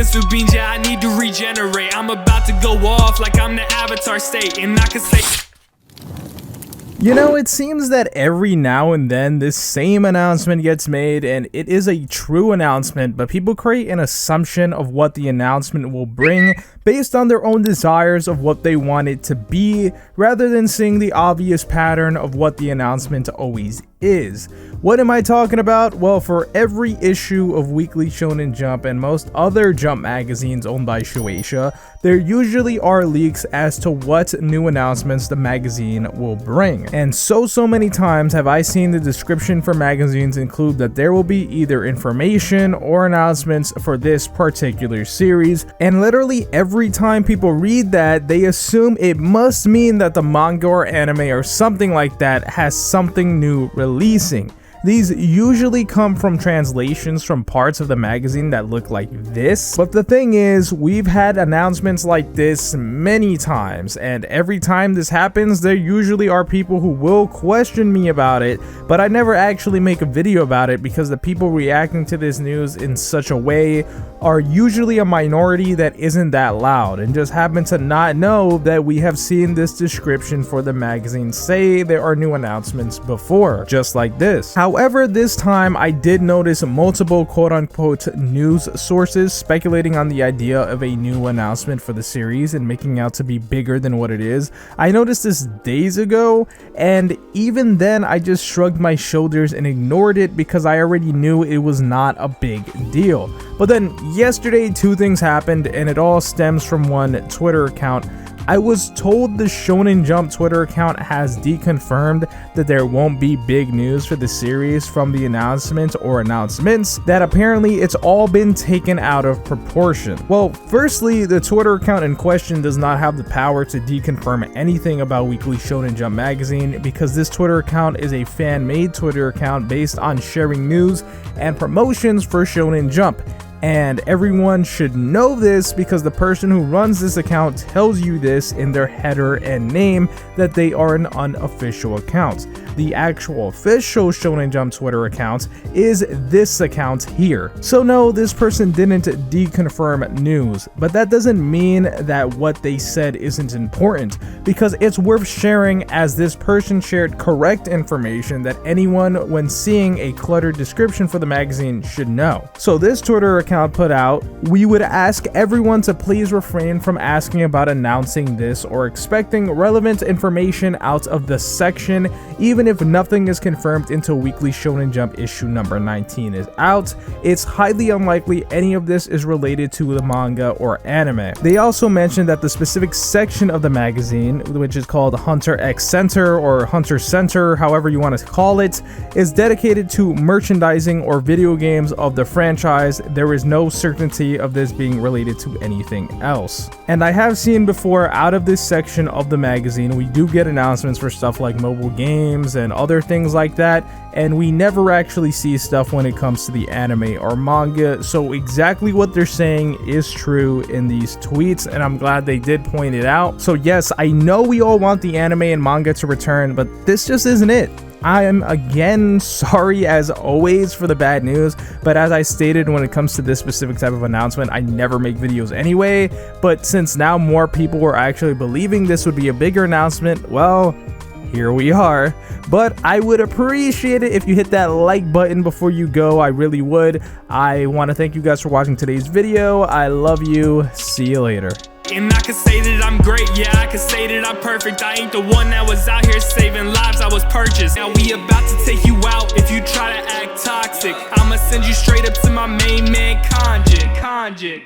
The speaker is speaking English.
Mr. Beans, yeah, I need to regenerate. I'm about to go off like I'm the Avatar state, and I can say. You know, it seems that every now and then this same announcement gets made, and it is a true announcement, but people create an assumption of what the announcement will bring based on their own desires of what they want it to be, rather than seeing the obvious pattern of what the announcement always is. What am I talking about? Well, for every issue of Weekly Shonen Jump and most other Jump magazines owned by Shueisha, there usually are leaks as to what new announcements the magazine will bring. And so many times have I seen the description for magazines include that there will be either information or announcements for this particular series, and literally every time people read that, they assume it must mean that the manga or anime or something like that has something new releasing. These usually come from translations from parts of the magazine that look like this, but the thing is, we've had announcements like this many times, and every time this happens, there usually are people who will question me about it, but I never actually make a video about it because the people reacting to this news in such a way are usually a minority that isn't that loud and just happen to not know that we have seen this description for the magazine say there are new announcements before, just like this. However, this time I did notice multiple quote-unquote news sources speculating on the idea of a new announcement for the series and making out to be bigger than what it is. I noticed this days ago, and even then I just shrugged my shoulders and ignored it because I already knew it was not a big deal. But then yesterday, two things happened, and it all stems from one Twitter account. I was told the Shonen Jump Twitter account has deconfirmed that there won't be big news for the series from the announcement or announcements, that apparently it's all been taken out of proportion. Well, firstly, the Twitter account in question does not have the power to deconfirm anything about Weekly Shonen Jump Magazine because this Twitter account is a fan-made Twitter account based on sharing news and promotions for Shonen Jump. And everyone should know this because the person who runs this account tells you this in their header and name that they are an unofficial account. The actual official Shonen Jump Twitter account is this account here. So no, this person didn't deconfirm news, but that doesn't mean that what they said isn't important, because it's worth sharing as this person shared correct information that anyone when seeing a cluttered description for the magazine should know. So this Twitter account put out, "We would ask everyone to please refrain from asking about announcing this or expecting relevant information out of the section, even if nothing is confirmed until Weekly Shonen Jump issue number 19 is out. It's highly unlikely any of this is related to the manga or anime." They also mentioned that the specific section of the magazine, which is called Hunter X Center or Hunter Center, however you want to call it, is dedicated to merchandising or video games of the franchise. There is no certainty of this being related to anything else. And I have seen before, out of this section of the magazine, we do get announcements for stuff like mobile games and other things like that, and we never actually see stuff when it comes to the anime or manga. So exactly what they're saying is true in these tweets, and I'm glad they did point it out. So yes, I know we all want the anime and manga to return, but this just isn't it. I am again sorry as always for the bad news, but as I stated, when it comes to this specific type of announcement, I never make videos anyway. But since now more people were actually believing this would be a bigger announcement, well, here we are. But I would appreciate it if you hit that like button before you go. I really would. I want to thank you guys for watching today's video. I love you. See you later. And I can say that I'm great, yeah, I can say that I'm perfect. I ain't the one that was out here saving lives, I was purchased. Now we about to take you out if you try to act toxic. I'ma send you straight up to my main man, Kanjin.